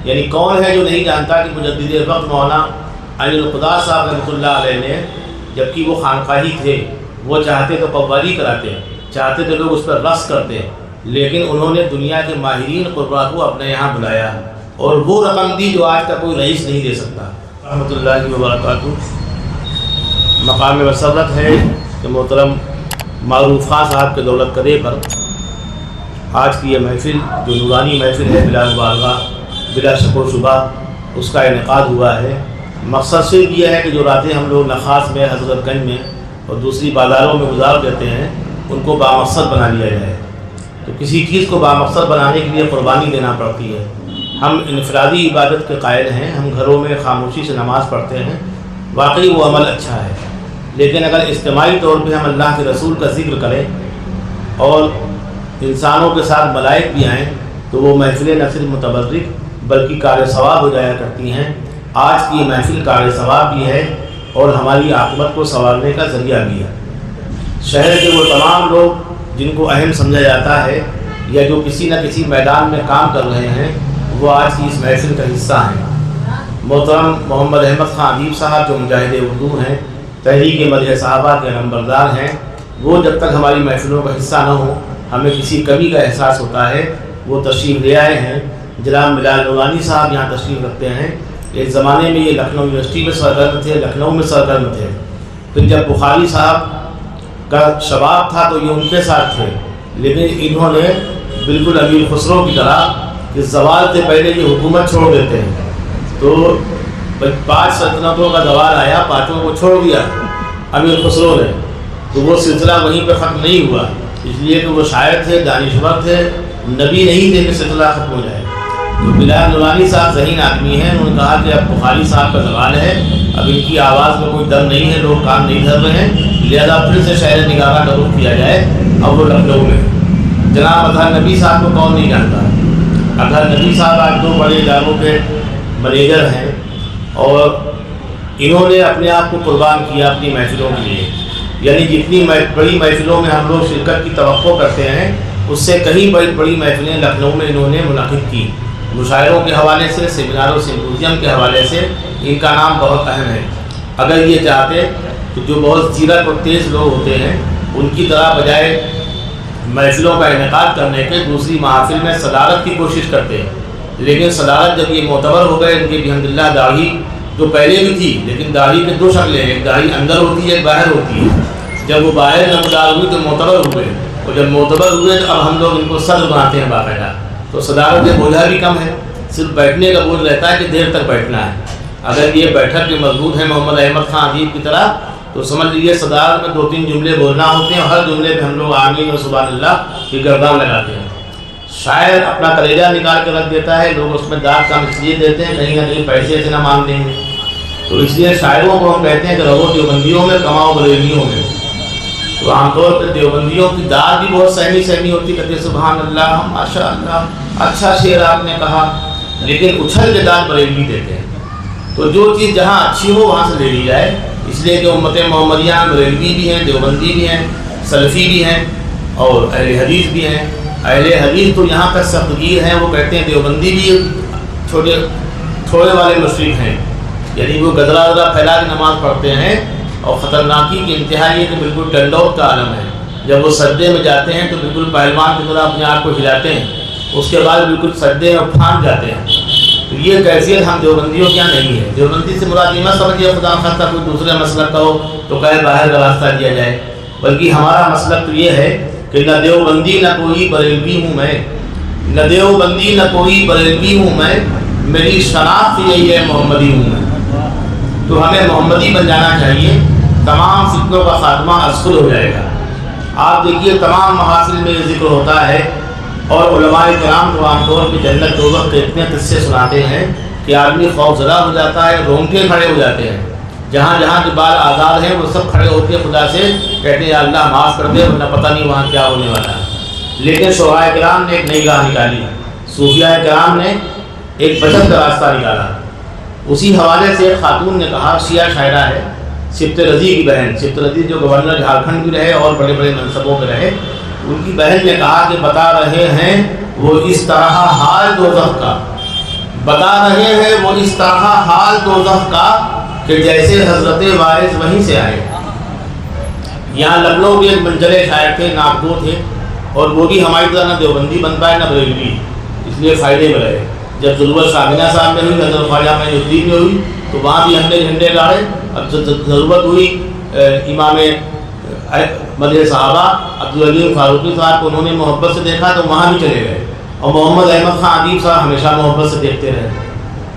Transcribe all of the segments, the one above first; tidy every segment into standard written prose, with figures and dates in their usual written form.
یعنی کون ہے جو نہیں جانتا کہ مجدد وقت مولانا علی القدار صاحب رحمۃ اللہ علیہ نے جبکہ وہ خانقاہی تھے، وہ چاہتے تو قوالی کراتے، چاہتے تو لوگ اس پر رقص کرتے، لیکن انہوں نے دنیا کے ماہرین قربا کو اپنے یہاں بلایا اور وہ رقم دی جو آج کا کوئی رئیس نہیں دے سکتا۔ رحمۃ اللہ وبرکاتہ۔ مقام مسرت ہے کہ محترم معروف خان صاحب کے دولت قدے پر آج کی یہ محفل جو نورانی محفل ہے بلا مبالغہ بلا شک و شبہ اس کا انعقاد ہوا ہے۔ مقصد صرف یہ ہے کہ جو راتیں ہم لوگ نخاس میں، حضرت گنج میں اور دوسری بازاروں میں گزار دیتے ہیں ان کو بامقصد بنا لیا جائے۔ تو کسی چیز کو بامقصد بنانے کے لیے قربانی دینا پڑتی ہے۔ ہم انفرادی عبادت کے قائل ہیں، ہم گھروں میں خاموشی سے نماز پڑھتے ہیں، واقعی وہ عمل اچھا ہے، لیکن اگر اجتماعی طور پہ ہم اللہ کے رسول کا ذکر کریں اور انسانوں کے ساتھ ملائک بھی آئیں تو وہ محفلیں نہ صرف متبرک بلکہ کار ثواب ہو جایا کرتی ہیں۔ آج کی یہ محفل کار ثواب بھی ہے اور ہماری عاقبت کو سنوارنے کا ذریعہ بھی ہے۔ شہر کے وہ تمام لوگ جن کو اہم سمجھا جاتا ہے یا جو کسی نہ کسی میدان میں کام کر رہے ہیں وہ آج کی اس محفل کا حصہ ہیں۔ محترم محمد احمد خان ادیب صاحب جو مجاہد اردو ہیں، تحریک مدح صحابہ کے نمبردار ہیں، وہ جب تک ہماری محفلوں کا حصہ نہ ہو ہمیں کسی کمی کا احساس ہوتا ہے۔ وہ تشریف لے آئے ہیں، جناب بلال نورانی صاحب یہاں تشریف رکھتے ہیں۔ ایک زمانے میں یہ لکھنؤ یونیورسٹی میں سرگرم تھے، لکھنؤ میں سرگرم تھے، پھر جب بخاری صاحب کا شباب تھا تو یہ ان کے ساتھ تھے، لیکن انہوں نے بالکل امیر خسرو کی طرح کہ زوال سے پہلے یہ حکومت چھوڑ دیتے ہیں، تو 5 سلطنتوں کا زوال آیا، 5 کو چھوڑ دیا امیر خسرو نے، تو وہ سلسلہ وہیں پہ ختم نہیں ہوا، اس لیے کہ وہ شاعر تھے، دانشور تھے، نبی نہیں تھے کہ سلسلہ ختم ہو جائے۔ تو بلال نورانی صاحب ذہین آدمی ہیں، انہوں نے کہا کہ اب بخاری صاحب کا زوال ہے، اب ان کی آواز میں کوئی دم نہیں ہے، لوگ کام نہیں دھر رہے ہیں، لہذا پھر سے شہر نگارہ کا رخ کیا جائے۔ اب وہ لکھنؤ میں جناب اظہر نبی صاحب کو کون نہیں جانتا؟ اظہر نبی صاحب آج 2 بڑے اداروں کے مینیجر ہیں اور انہوں نے اپنے آپ کو قربان کیا اپنی محفلوں کے لیے، یعنی جتنی بڑی محفلوں میں ہم لوگ شرکت کی توقع کرتے ہیں اس سے کہیں بڑی محفلیں لکھنؤ میں انہوں نے منعقد کی، مشاعروں کے حوالے سے، سیمیناروں سمپوزیم کے حوالے سے ان کا نام بہت اہم ہے۔ اگر یہ چاہتے تو جو بہت زیرک اور تیز لوگ ہوتے ہیں ان کی طرح بجائے محفلوں کا انعقاد کرنے کے دوسری محافل میں صدارت کی کوشش کرتے ہیں، لیکن صدارت جب یہ معتبر ہو گئے، ان کی الحمدللہ داڑھی جو پہلے بھی تھی، لیکن داڑھی کے 2 شکلیں ہیں، ایک داڑھی اندر ہوتی ہے، ایک باہر ہوتی ہے، جب وہ باہر نمودار ہوئی تو معتبر ہوئے، اور جب معتبر ہوئے تو اب ہم لوگ ان کو صدر بناتے ہیں باقاعدہ۔ تو صدارت میں بوجھا بھی کم ہے، صرف بیٹھنے کا بوجھ رہتا ہے کہ دیر تک بیٹھنا ہے۔ اگر یہ بیٹھک کے مضبوط ہیں محمد احمد خان ادیب کی طرح تو سمجھ لیجیے صدارت میں 2-3 جملے بولنا ہوتے ہیں، اور ہر جملے پہ ہم لوگ آمین و سبحان اللہ کی گردان لگاتے ہیں۔ شاعر اپنا کلیجہ نکال کے رکھ دیتا ہے، لوگ اس میں داغ کم اس لیے دیتے ہیں کہیں نہ کہیں پیسے سے نہ مانگ دیں گے، تو اس لیے شاعروں کو ہم کہتے ہیں کہ رہو دیوبندیوں میں، کماؤ بریلویوں میں۔ تو عام طور پہ دیوبندیوں کی داد بھی بہت سہمی ہوتی، کہتے سبحان اللہ، ماشاء اللہ، اچھا شعر آپ نے کہا، لیکن اچھل کے داد بریلوی دیتے ہیں۔ تو جو چیز جہاں اچھی ہو وہاں سے لے لی جائے، اس لیے کہ امت محمدیہ بریلوی بھی ہیں، دیوبندی بھی ہیں، سلفی بھی ہیں اور اہل حدیث بھی ہیں۔ اہل حدیث تو یہاں تک سختگیر ہیں، وہ کہتے ہیں دیوبندی بھی تھوڑے والے مشرک ہیں، یعنی وہ گدرا پھیلا کے نماز پڑھتے ہیں، اور خطرناکی کی انتہا یہ کہ بالکل ڈنڈوت کا عالم ہے، جب وہ سجدے میں جاتے ہیں تو بالکل پہلوان کی طرح اپنے آپ کو ہلاتے ہیں، اس کے بعد بالکل سجدے میں پھانس جاتے ہیں۔ تو یہ کیفیت ہم دیوبندیوں کیا نہیں ہے۔ دیوبندی سے مراد یہ مت سمجھیے خدا خاصہ کوئی دوسرے مسلک کا ہو تو کہے باہر کا راستہ دیا جائے، بلکہ ہمارا مسلک تو یہ ہے کہ نہ دیوبندی نہ کوئی بریلوی ہوں میں، نہ دیوبندی نہ کوئی بریلوی ہوں میں، میری شناخت یہی ہے محمدی ہوں میں۔ تو ہمیں محمدی بن جانا چاہیے، تمام فتنوں کا خاتمہ ازخر ہو جائے گا۔ آپ دیکھیے تمام محافل میں یہ ذکر ہوتا ہے، اور علماء کرام تو عام طور پہ جنت دوزخ کے اتنے قصے سناتے ہیں کہ آدمی خوف زدہ ہو جاتا ہے، رونگٹے کھڑے ہو جاتے ہیں۔ جہاں جہاں کے بال آزاد ہیں وہ سب کھڑے ہوتے ہیں، خدا سے کہتے ہیں یا اللہ معاف کر دے، ورنہ پتہ نہیں وہاں کیا ہونے والا ہے۔ لیکن شعراء کرام نے ایک نئی راہ نکالی، صوفیاء کرام نے ایک بچت کا راستہ نکالا۔ اسی حوالے سے ایک خاتون نے کہا، شیعہ شاعرہ ہے، سبت رضی کی بہن، سبت رضی جو گورنر جھارکھنڈ بھی رہے اور بڑے بڑے منصبوں پہ رہے، ان کی بہن نے کہا کہ بتا رہے ہیں وہ اس طرح حال دوزخ کا، بتا رہے ہیں وہ اس طرح حال دوزخ کا کہ جیسے حضرت وارث وہیں سے آئے۔ یہاں لکھنؤ کے ایک منجلے شاعر تھے، ناگپور تھے، اور وہ بھی ہماری طرح نہ دیوبندی بن پائے نہ بریلوی، اس لیے فائدے میں رہے۔ جب ضرورت شاہینہ صاحب میں ہوئی، حضرت خواجہ معین الدین میں ہوئی، تو وہاں بھی ہم نے جھنڈے گاڑے۔ اب ضرورت ہوئی امام مدح صحابہ عبدالعلیم فاروقی صاحب کو انہوں نے محبت سے دیکھا تو وہاں بھی چلے گئے، اور محمد احمد خان ادیب صاحب ہمیشہ محبت سے دیکھتے رہے۔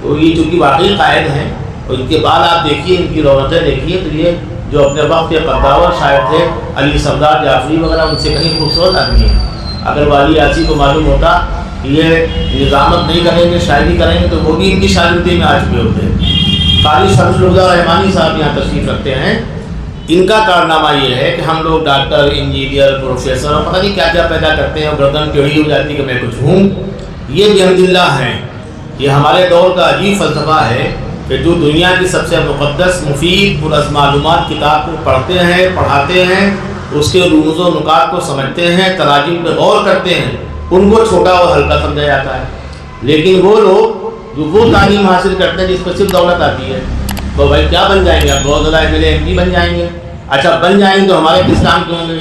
تو یہ چونکہ واقعی قائد ہیں، اور ان کے بعد آپ دیکھیے ان کی رونقیں دیکھیے، تو یہ جو اپنے وقت کے قداور شاعر تھے علی صفدر جعفری وغیرہ، ان سے کہیں خوبصورت آدمی ہیں۔ اگر والی اعظی کو معلوم ہوتا کہ یہ نظامت نہیں کریں گے، شاعری کریں گے، تو وہ بھی ان کی شاگردی میں آ چکے ہوتے ہیں۔ قاری شمس الہدیٰ رحمانی صاحب یہاں تشریف رکھتے ہیں۔ ان کا کارنامہ یہ ہے کہ ہم لوگ ڈاکٹر، انجینئر، پروفیسر اور پتہ نہیں کیا کیا پیدا کرتے ہیں، اور گردن ٹیڑھی ہو جاتی کہ میں کچھ ہوں۔ یہ بحمداللہ ہیں۔ یہ ہمارے دور کا عجیب فلسفہ ہے کہ جو دنیا کی سب سے مقدس، مفید، پر از معلومات کتاب کو پڑھتے ہیں، پڑھاتے ہیں، اس کے رموز و نکات کو سمجھتے ہیں، تراجم پہ غور کرتے ہیں، ان کو چھوٹا اور ہلکا سمجھا جاتا ہے۔ لیکن وہ لوگ جو وہ تعلیم حاصل کرتے ہیں جس پر صرف دولت آتی ہے، وہ بھائی کیا بن جائیں گے؟ اب بہت زیادہ M L A M P بن جائیں گے۔ اچھا بن جائیں گے تو ہمارے کس کام کے ہوں گے؟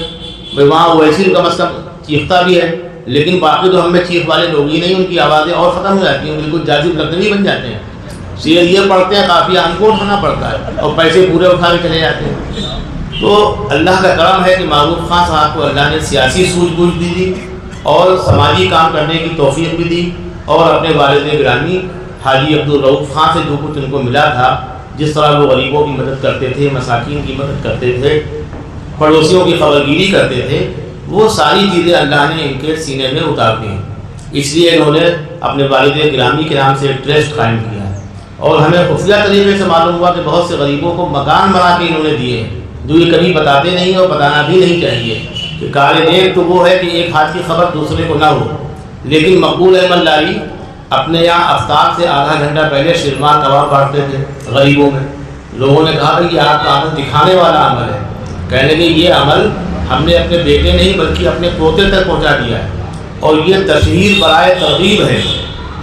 بھائی وہاں اویسی کم از کم چیختا بھی ہے، لیکن باقی تو ہم میں چیخ والے لوگ ہی نہیں، ان کی آوازیں اور ختم ہو جاتی ہیں، بالکل جاذب لگنوی بن جاتے ہیں۔ یہ پڑھتے ہیں، کافی انکوٹ ہونا پڑتا ہے، اور پیسے پورے اٹھا کے چلے جاتے ہیں۔ تو اللہ کا کرم ہے کہ معروف خان صاحب کو اللہ نے سیاسی سوجھ بوجھ بھی دی اور سماجی کام کرنے کی توفیق بھی دی، اور اپنے والد گرامی حاجی عبدالرؤف خان سے جو کچھ ان کو ملا تھا، جس طرح وہ غریبوں کی مدد کرتے تھے، مساکین کی مدد کرتے تھے، پڑوسیوں کی خبرگیری کرتے تھے، وہ ساری چیزیں اللہ نے ان کے سینے میں اتار دی۔ اس لیے انہوں نے اپنے والد گرامی کے نام سے ایک ٹرسٹ قائم کیا، اور ہمیں خفیہ طریقے سے معلوم ہوا کہ بہت سے غریبوں کو مکان بنا کے انہوں نے دیے ہیں، جو یہ کبھی بتاتے نہیں اور بتانا بھی نہیں چاہیے کہ کار نیک تو وہ ہے کہ ایک ہاتھ کی خبر دوسرے کو نہ ہو۔ لیکن مقبول احمد لاری اپنے یہاں افطار سے آدھا گھنٹہ پہلے شیرمال کباب بانٹتے تھے غریبوں میں۔ لوگوں نے کہا کہ یہ آپ کا عمل دکھانے والا عمل ہے۔ کہنے لگے یہ عمل ہم نے اپنے بیٹے نہیں بلکہ اپنے پوتے تک پہنچا دیا ہے، اور یہ تشہیر برائے ترغیب ہے۔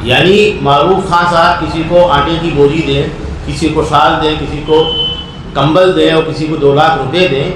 یعنی معروف خان صاحب کسی کو آٹے کی بوری دیں، کسی کو شال دیں، کسی کو کمبل دیں، اور کسی کو 2 لاکھ روپے دیں،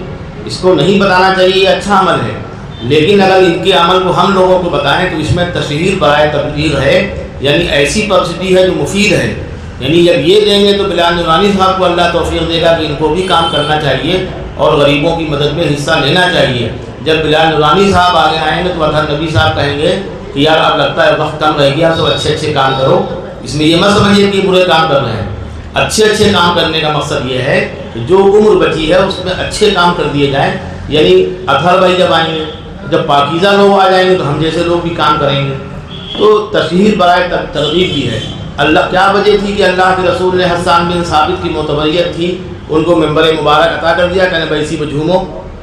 اس کو نہیں بتانا چاہیے یہ اچھا عمل ہے، لیکن اگر ان کے عمل کو ہم لوگوں کو بتائیں تو اس میں تشہیر برائے تبلیغ ہے، یعنی ایسی پبلسٹی ہے جو مفید ہے۔ یعنی جب یہ دیں گے تو بلال نورانی صاحب کو اللہ توفیق دے گا کہ ان کو بھی کام کرنا چاہیے اور غریبوں کی مدد میں حصہ لینا چاہیے۔ جب بلال نورانی صاحب آگے آئیں گے تو اطہر نبی صاحب کہیں گے کہ یار اب لگتا ہے وقت کم رہ گیا، تو اچھے اچھے کام کرو۔ اس میں یہ مت سمجھیے کہ برے کام کر رہے ہیں، اچھے اچھے کام کرنے کا مقصد یہ ہے کہ جو عمر بچی ہے اس میں اچھے کام کر دیے جائیں۔ یعنی اطہر بھائی جب آئیں گے، جب پاکیزہ لوگ آ جائیں گے تو ہم جیسے لوگ بھی کام کریں گے۔ تو تشہیر برائے ترغیب بھی ہے۔ اللہ کیا وجہ تھی کہ اللہ کے رسول نے حسان بن ثابت کی معتبریت تھی، ان کو ممبر مبارک عطا کر دیا، کہنے بھائی اسی پہ جھومو،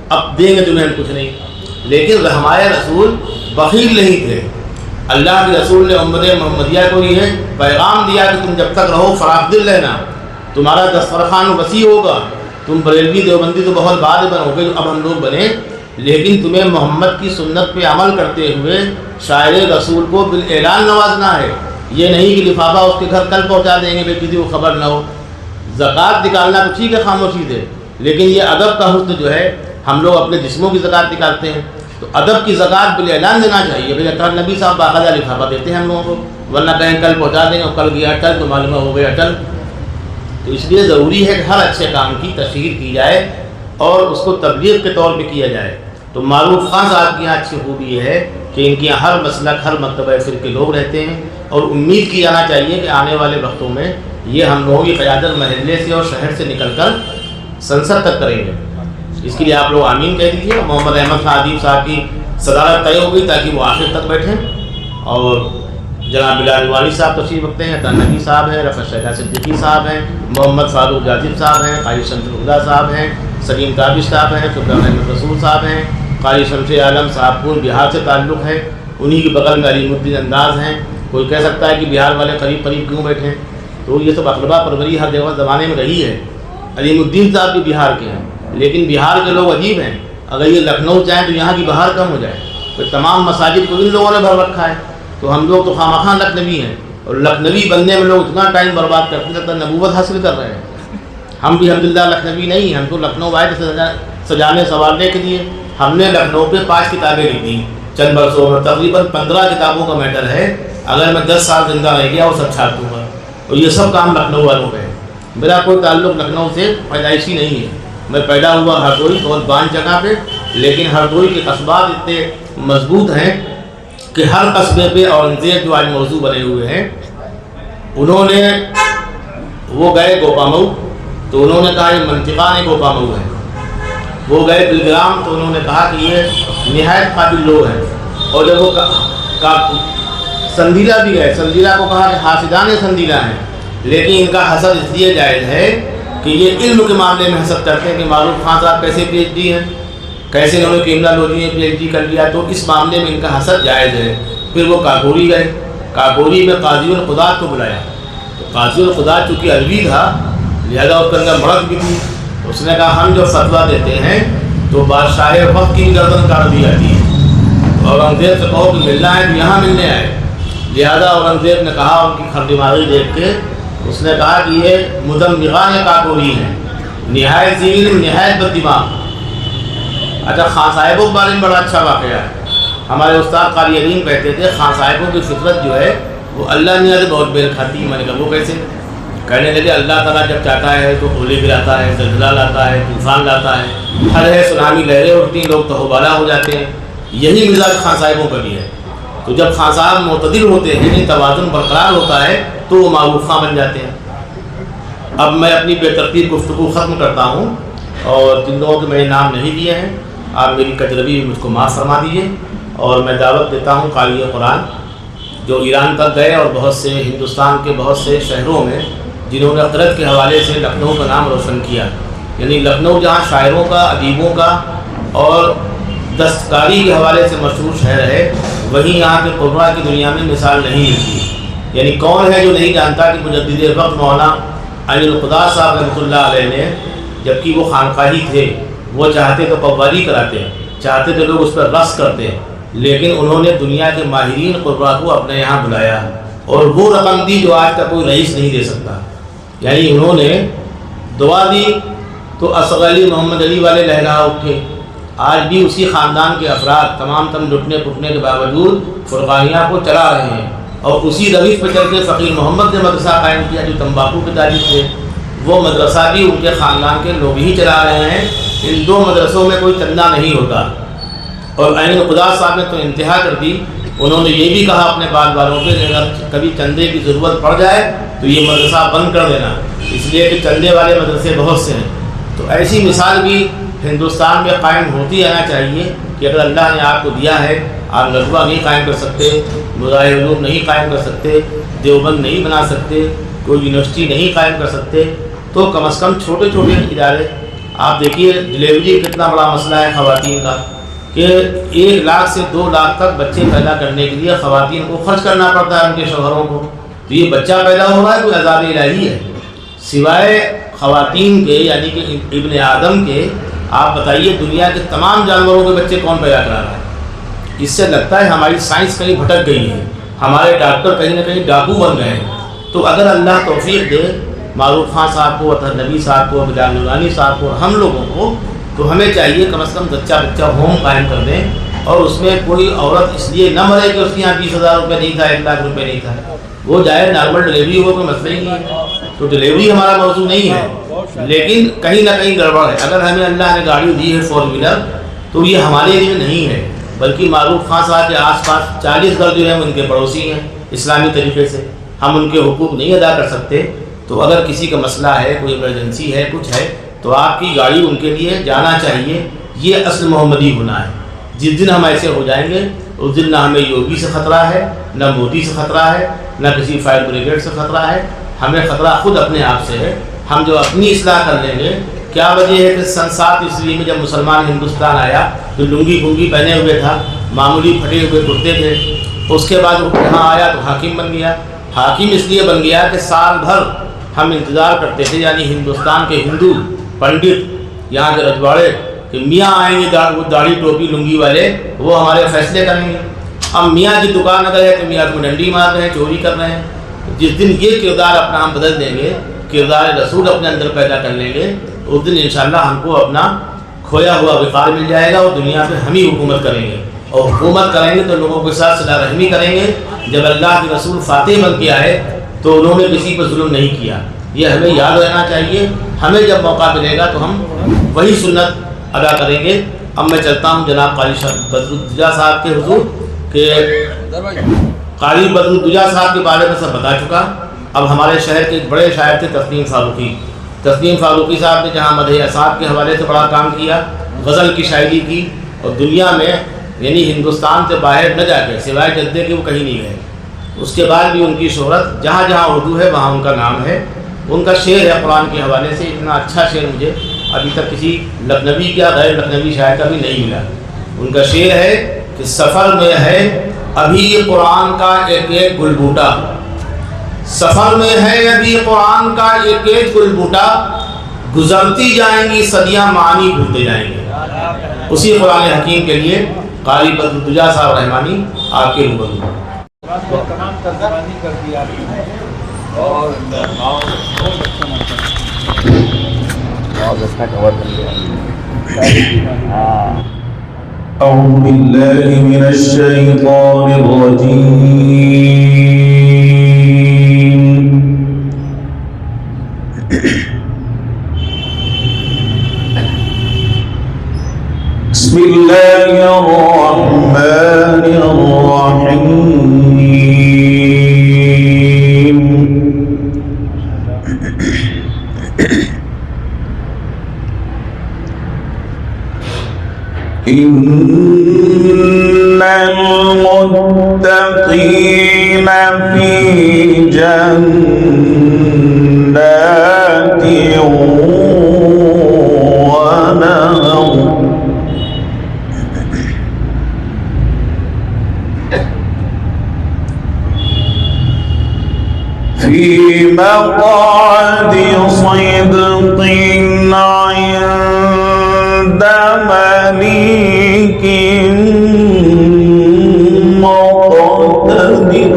اب دیں گے تمہیں کچھ نہیں۔ لیکن ہمارے رسول بخیل نہیں تھے۔ اللہ کے رسول نے امت محمدیہ کو یہ پیغام دیا کہ تم جب تک رہو فراخ دل رہنا، تمہارا دسترخوان وسیع ہوگا، تم بریلوی دیوبندی تو بہت بعد بنو گے، اب ہم لوگ بنے، لیکن تمہیں محمد کی سنت پہ عمل کرتے ہوئے شاعر رسول کو بالاعلان نوازنا ہے۔ یہ نہیں کہ لفافہ اس کے گھر کل پہنچا دیں گے، کسی کو خبر نہ ہو۔ زکوٰۃ نکالنا تو ٹھیک ہے، خاموشی سے، لیکن یہ ادب کا حسن جو ہے، ہم لوگ اپنے جسموں کی زکوٰۃ نکالتے ہیں تو ادب کی زکوٰۃ بالاعلان دینا چاہیے۔ بھائی اطہر نبی صاحب باقاعدہ لفافہ دیتے ہیں ہم لوگوں کو، ورنہ کہیں کل پہنچا دیں گے اور کل گیا اٹل تو معلوم ہو گیا اٹل۔ تو اس لیے ضروری ہے کہ ہر اچھے کام کی تشہیر کی جائے اور اس کو تبلیغ کے طور پہ کیا جائے۔ تو معروف خان صاحب کی یہاں اچھی خوبی یہ ہے کہ ان کے یہاں ہر مسلک، ہر مرتبہ فرقے لوگ رہتے ہیں، اور امید کی جانا چاہیے کہ آنے والے وقتوں میں یہ ہم لوگوں کی قیادت محلے سے اور شہر سے نکل کر سنسد تک کریں گے۔ اس کے لیے آپ لوگ آمین کہہ دیجیے۔ محمد احمد خان ادیب صاحب کی صدارت طے ہو گئی تاکہ وہ آخر تک بیٹھیں، اور جناب بلال نورانی صاحب تشریف رکھتے ہیں، اطہر نبی صاحب ہیں، رفعت شہداء صدیقی صاحب ہیں، محمد فاروق جاذب صاحب ہیں، قاری شمس الہدیٰ صاحب ہیں، سلیم تابش صاحب ہیں، سلطان احمد رسول صاحب ہیں، قاری شمس عالم صاحب پور بہار سے تعلق ہے، انہی کے بغل میں علیم الدین انداز ہیں۔ کوئی کہہ سکتا ہے کہ بہار والے قریب قریب کیوں بیٹھے ہیں، تو یہ سب اقربا پروری ہر جگہ زمانے میں رہی ہے۔ علیم الدین صاحب بھی بہار کے ہیں، لیکن بہار کے لوگ عجیب ہیں، اگر یہ لکھنؤ جائیں تو یہاں کی بہار کم ہو جائے، تو تمام مساجد کو ان لوگوں نے بھر رکھا ہے، تو ہم لوگ تو خامخواہ لکھنوی ہیں، اور لکھنوی بننے میں لوگ اتنا ٹائم برباد کرتے ہیں، نبوت حاصل کر رہے ہیں۔ ہم بھی الحمدللہ لکھنوی نہیں ہیں، ہم تو لکھنؤ آئے تھے سجانے سنوارنے کے لیے۔ ہم نے لکھنؤ پہ 5 کتابیں لکھی چند برسوں میں، تقریباً 15 کتابوں کا میٹر ہے۔ اگر میں 10 سال زندہ رہ گیا وہ سب چھاپ دوں گا، اور یہ سب کام لکھنؤ والوں کا ہے۔ میرا کوئی تعلق لکھنؤ سے پیدائشی نہیں ہے، میں پیدا ہوا ہردوئی بہت بانج جگہ پہ، لیکن ہردوئی کے قصبات اتنے مضبوط ہیں کہ ہر قصبے پہ اورنگزیب جو آج موضوع بنے ہوئے ہیں، انہوں نے وہ گئے گوپامؤ تو انہوں نے کہا یہ منطقان گوپامؤ ہے، وہ گئے بلگرام تو انہوں نے کہا کہ یہ نہایت قابل لوگ ہیں، اور جب وہ سندیلا بھی گئے، سندیلا کو کہا کہ حاسدان سندیلا ہیں، لیکن ان کا حسد اس لیے جائز ہے کہ یہ علم کے معاملے میں حسد کرتے ہیں کہ معروف خان صاحب کیسے پی ایچ ڈی ہیں، کیسے انہوں نے کرمنالوجی میں پی ایچ ڈی کر لیا، تو اس معاملے میں ان کا حسد جائز ہے۔ پھر وہ کاکوری گئے، کاکوری میں قاضی القضات کو بلایا، تو قاضی القضات چونکہ عربی تھا لہذا اس کے اندر مرض بھی تھی، اس نے کہا ہم جو فتویٰ دیتے ہیں تو بادشاہ وقت کی گردن کاٹ دی جاتی ہے، اورنگزیب سے کہو کہ ملنا ہے تو یہاں ملنے آئے۔ لہذا اورنگزیب نے کہا ان کی خردماغی دیکھ کے، اس نے کہا کہ یہ مدمغان کاکوری ہیں، نہایت ذہین نہایت بد دماغ۔ اچھا، خان صاحبوں کے بارے میں بڑا اچھا واقعہ ہے۔ ہمارے استاد قاری علیم کہتے تھے خان صاحبوں کی فطرت جو ہے وہ اللہ میاں سے بہت میل کھاتی ہے۔ میں نے کہا وہ کیسے؟ کہنے لگے اللہ تعالیٰ جب چاہتا ہے تو اولے گراتا ہے، زلزلہ لاتا ہے، طوفان لاتا ہے، ہر ہے سونامی لہریں اٹھتی، لوگ تہوبالا ہو جاتے ہیں۔ یہی مزاج خان صاحبوں کا بھی ہے۔ تو جب خان صاحب معتدل ہوتے ہیں یعنی توازن برقرار ہوتا ہے تو وہ معروف خاں بن جاتے ہیں۔ اب میں اپنی بے ترتیب گفتگو ختم کرتا ہوں، اور جن لوگوں کے میں نے نام نہیں دیے ہیں آپ میری کجروی مجھ کو معاف فرما دیجیے، اور میں دعوت دیتا ہوں قاری قرآن جو ایران تک گئے اور بہت سے ہندوستان کے بہت سے شہروں میں جنہوں نے قدرت کے حوالے سے لکھنؤ کا نام روشن کیا، یعنی لکھنؤ جہاں شاعروں کا، ادیبوں کا اور دستکاری کے حوالے سے مشہور شہر ہے، وہیں یہاں کے قرآ کی دنیا میں مثال نہیں ملتی۔ یعنی کون ہے جو نہیں جانتا کہ مجدد وقت مولانا علی القدار صاحب رحمۃ اللہ علیہ نے، جبکہ وہ خانقاہی تھے، وہ چاہتے تو قوالی کراتے، چاہتے تو لوگ اس پر رقص کرتے، لیکن انہوں نے دنیا کے ماہرین قرآ کو اپنے یہاں بلایا، اور وہ رقم دی جو آج کا کوئی رئیس نہیں دے سکتا۔ یعنی انہوں نے دعا دی تو اصغر علی محمد علی والے لہرا اٹھے۔ آج بھی اسی خاندان کے افراد تمام لٹنے پٹنے کے باوجود فرقانیہ کو چلا رہے ہیں، اور اسی روش پہ چل کے فقیر محمد نے مدرسہ قائم کیا جو تمباکو کے تاجر تھے، وہ مدرسہ بھی ان کے خاندان کے لوگ ہی چلا رہے ہیں۔ ان 2 مدرسوں میں کوئی چندہ نہیں ہوتا۔ اور عین القدار صاحب نے تو انتہا کر دی، انہوں نے یہ بھی کہا اپنے بعد والوں پہ کہ اگر کبھی چندے کی ضرورت پڑ جائے تو یہ مدرسہ بند کر دینا، اس لیے کہ چندے والے مدرسے بہت سے ہیں۔ تو ایسی مثال بھی ہندوستان میں قائم ہوتی رہنا چاہیے کہ اگر اللہ نے آپ کو دیا ہے، آپ ندوہ نہیں قائم کر سکتے، مظاہر علوم نہیں قائم کر سکتے، دیوبند نہیں بنا سکتے، کوئی یونیورسٹی نہیں قائم کر سکتے، تو کم از کم چھوٹے چھوٹے ادارے۔ آپ دیکھیے ڈلیوری کتنا بڑا مسئلہ ہے خواتین کا، کہ 1 لاکھ سے 2 لاکھ تک بچے پیدا کرنے کے لیے خواتین کو خرچ کرنا پڑتا ہے ان کے شوہروں کو۔ تو یہ بچہ پیدا ہو رہا ہے کوئی عذاب الہی ہے؟ سوائے خواتین کے یعنی کہ ابن آدم کے، آپ بتائیے دنیا کے تمام جانوروں کے بچے کون پیدا کرا رہا ہے؟ اس سے لگتا ہے ہماری سائنس کہیں بھٹک گئی ہے، ہمارے ڈاکٹر کہیں نہ کہیں ڈاکو بن گئے ہیں۔ تو اگر اللہ توفیق دے معروف خان صاحب کو، اطہر نبی صاحب کو، بلال نورانی صاحب کو، ہم لوگوں کو، تو ہمیں چاہیے کم از کم بچہ ہوم قائم کر دیں، اور اس میں کوئی عورت اس لیے نہ مرے کہ اس کے یہاں 20,000 روپے نہیں تھا، 1 لاکھ روپے نہیں تھا، وہ جائے نارمل ڈلیوری ہو، کوئی مسئلہ ہی نہیں ہے۔ تو ڈلیوری ہمارا موضوع نہیں ہے، لیکن کہیں نہ کہیں گڑبڑ ہے۔ اگر ہمیں اللہ نے گاڑی دی ہے 4 ویلر تو یہ ہمارے لیے نہیں ہے، بلکہ معروف خان صاحب کے آس پاس 40 گھر جو ہیں ان کے پڑوسی ہیں اسلامی طریقے سے، ہم ان کے حقوق نہیں ادا کر سکتے۔ تو اگر کسی کا مسئلہ ہے، کوئی ایمرجنسی ہے، کچھ ہے، تو آپ کی گاڑی ان کے لیے جانا چاہیے۔ یہ اصل محمدی ہونا ہے۔ جس دن ہم ایسے ہو جائیں گے اس دن نہ ہمیں یوگی سے خطرہ ہے، نہ مودی سے خطرہ ہے، نہ کسی فائر بریگیڈ سے خطرہ ہے، ہمیں خطرہ خود اپنے آپ سے ہے۔ ہم جو اپنی اصلاح کر لیں گے، کیا وجہ ہے کہ سن 7 عیسوی میں جب مسلمان ہندوستان آیا تو لنگی پہنے ہوئے تھا، معمولی پھٹے ہوئے کرتے تھے، اس کے بعد وہ یہاں آیا تو حاکم بن گیا۔ حاکم اس لیے بن گیا کہ سال بھر ہم انتظار کرتے تھے، یعنی ہندوستان کے ہندو پنڈت، یہاں کے رجواڑے، کہ میاں آئیں گے وہ داڑھی ٹوپی لنگی والے، وہ ہمارے فیصلے کریں گے۔ اب میاں کی دکان اگر ہے تو میاں کو ڈنڈی مار رہے ہیں، چوری کر رہے ہیں، جس دن یہ کردار اپنا ہم بدل دیں گے، کردار رسول اپنے اندر پیدا کر لیں گے، تو اس دن انشاءاللہ ہم کو اپنا کھویا ہوا وقار مل جائے گا اور دنیا پہ ہم ہی حکومت کریں گے، اور حکومت کریں گے تو لوگوں کے ساتھ صلہ رحمی کریں گے۔ جب اللہ کے رسول فاتح بن کے آئے تو انہوں نے کسی پر ظلم نہیں کیا، یہ ہمیں یاد رہنا چاہیے۔ ہمیں جب موقع ملے گا تو ہم وہی سنت ادا کریں گے۔ اب میں چلتا ہوں جناب قاری بدر الدجا صاحب کے حضور کہ قاری بدر الدجا صاحب کے بارے میں سب بتا چکا۔ اب ہمارے شہر کے ایک بڑے شاعر تھے تسلیم فاروقی۔ تسلیم فاروقی صاحب نے جہاں مدح اصحاب کے حوالے سے بڑا کام کیا، غزل کی شاعری کی، اور دنیا میں یعنی ہندوستان سے باہر نہ جا کے سوائے جدے کے وہ کہیں نہیں گئے۔ اس کے بعد بھی ان کی شہرت جہاں جہاں اردو ہے وہاں ان کا نام ہے۔ ان کا شعر ہے قرآن کے حوالے سے، اتنا اچھا شعر مجھے ابھی تک کسی لکھنوی یا غیر لکھنوی شاعر کا بھی نہیں ملا۔ ان کا شعر ہے کہ سفر میں ہے ابھی قرآن کا ایک ایک گل بوٹا، سفر میں ہے ابھی قرآن کا ایک ایک گل بوٹا، گزرتی جائیں گی صدیاں معانی بھولتے جائیں گے۔ اسی قرآن حکیم کے لیے قاری بدر الدجا صاحب رحمانی آپ کے روبرو۔ تمام ترجمانی کر دیا اور بہت اچھا کور کر دیا۔ أعوذ بالله من الشيطان الرجيم بسم الله الرحمن الرحيم إن المتقين في جنات ونهر في مقعد صدق عند مليك مقتدر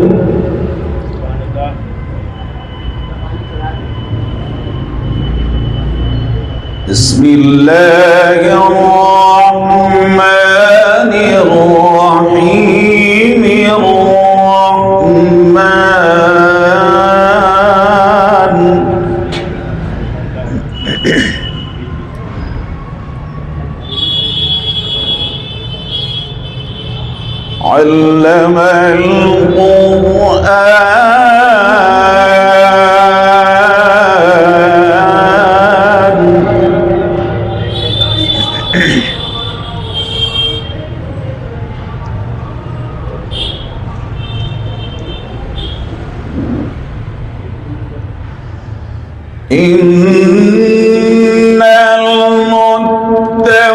بسم الله الرحمن الرحيم علم القرآن إن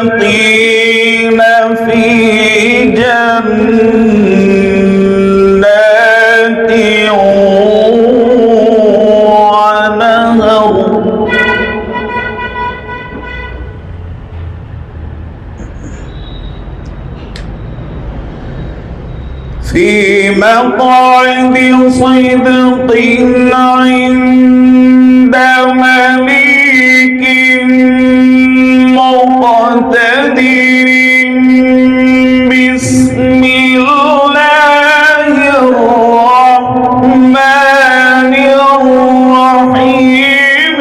المتقين في جنات ونهر في مقعد صدق عند مليك مقتدر بسم الله الرحمن الرحيم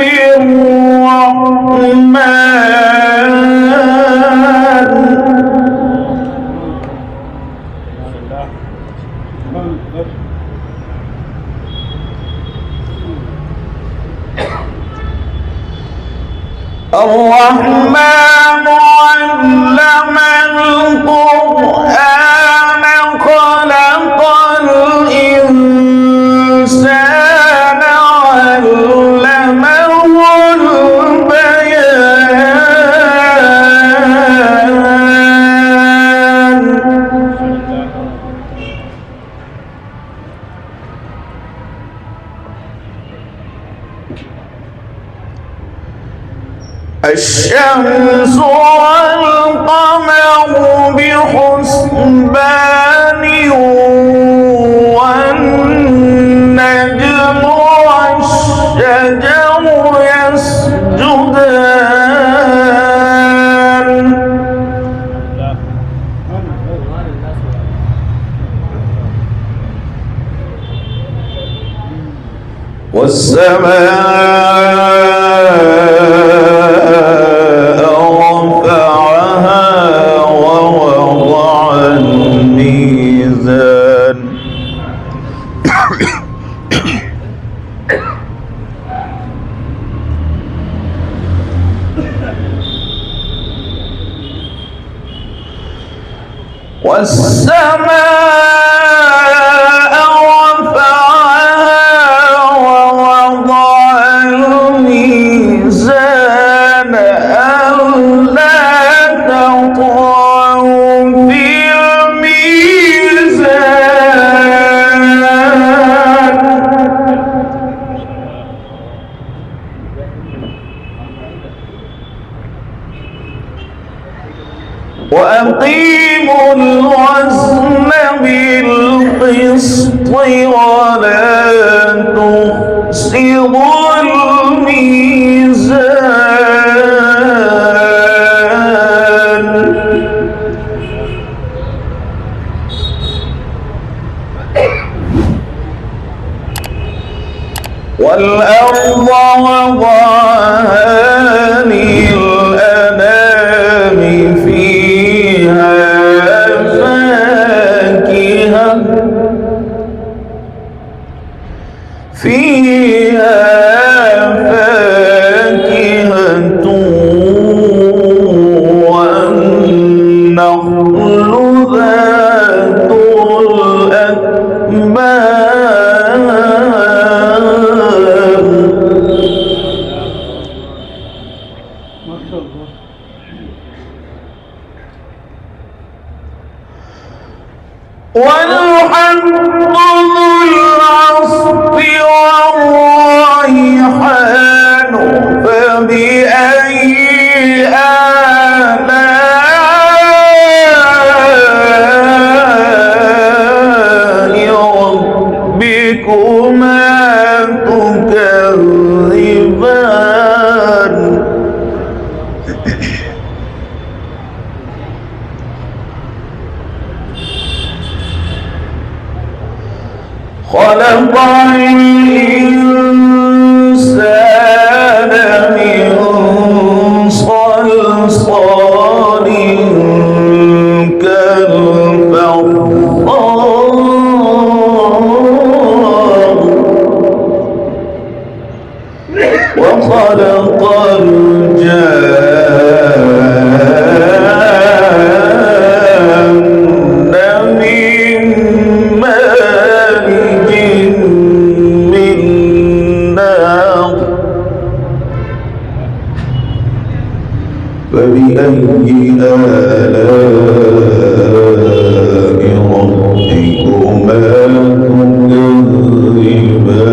الرحمن علم القرآن خلق الإنسان علمه البيان الشمس والقمر بحسبان والنجم والسماء رفعها ووضع الميزان والسماء رفعها ووضع الميزان ألا تطغوا في الميزان وأقيموا الوزن بالقسط ولا تخسروا الميزان والأرض وضعها للأنام فيها فاكهة والنخل ذات الأكمام والحب ذو العصف والريحان فبأي آلاء ربكما تكذبان خلق الإنسان من صلصال كالفخار وخلق الجان من مارج من نار فبأي آلاء ربكما تكذبان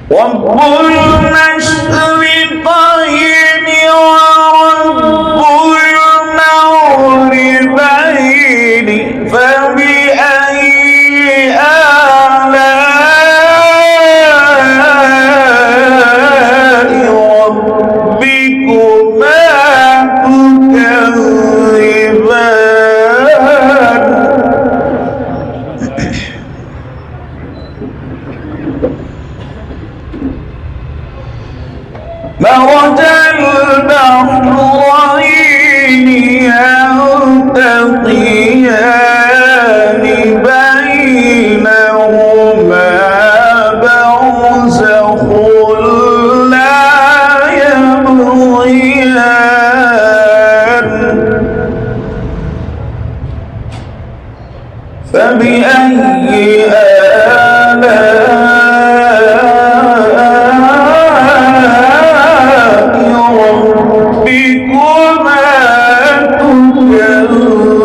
رب المشرقين ورب المغربين فبأي آلاء ربكما تكذبان مرج البحرين يلتقيان بينهما برزخ لا يبغيان فبأي ربكما تكذبان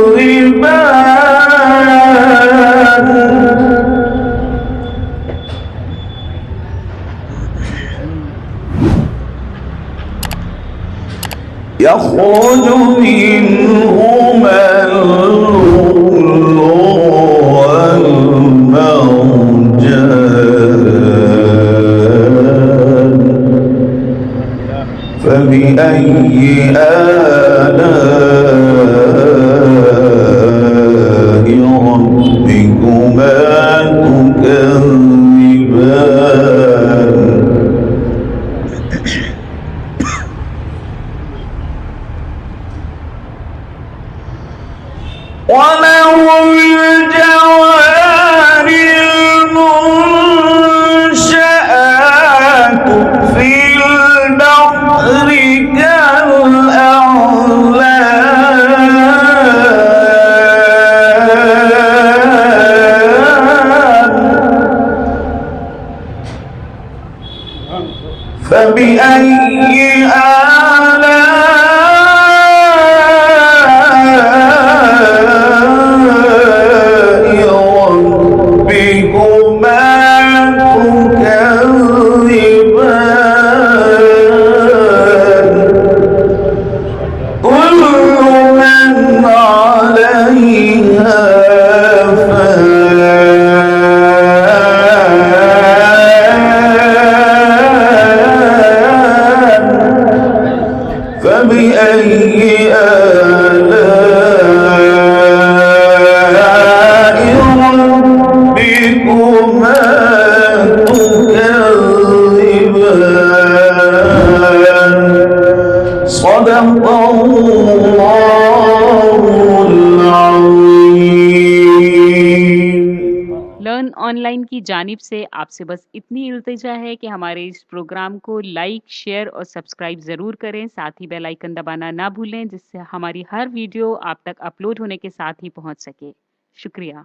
وله الجوار المنشآت في البحر كالأعلام فبأي آلاء ربكما تكذبان كل من عليها فان فبأي آلاء ربكما تكذبان صدق الله العظيم. لرن آن لائن کی جانب سے آپ سے بس اتنی التجا ہے کہ ہمارے اس پروگرام کو لائک، شیئر اور سبسکرائب ضرور کریں. ساتھ ہی بیل آئیکن دبانا نہ بھولیں جس سے ہماری ہر ویڈیو آپ تک اپلوڈ ہونے کے ساتھ ہی پہنچ سکے. شکریہ.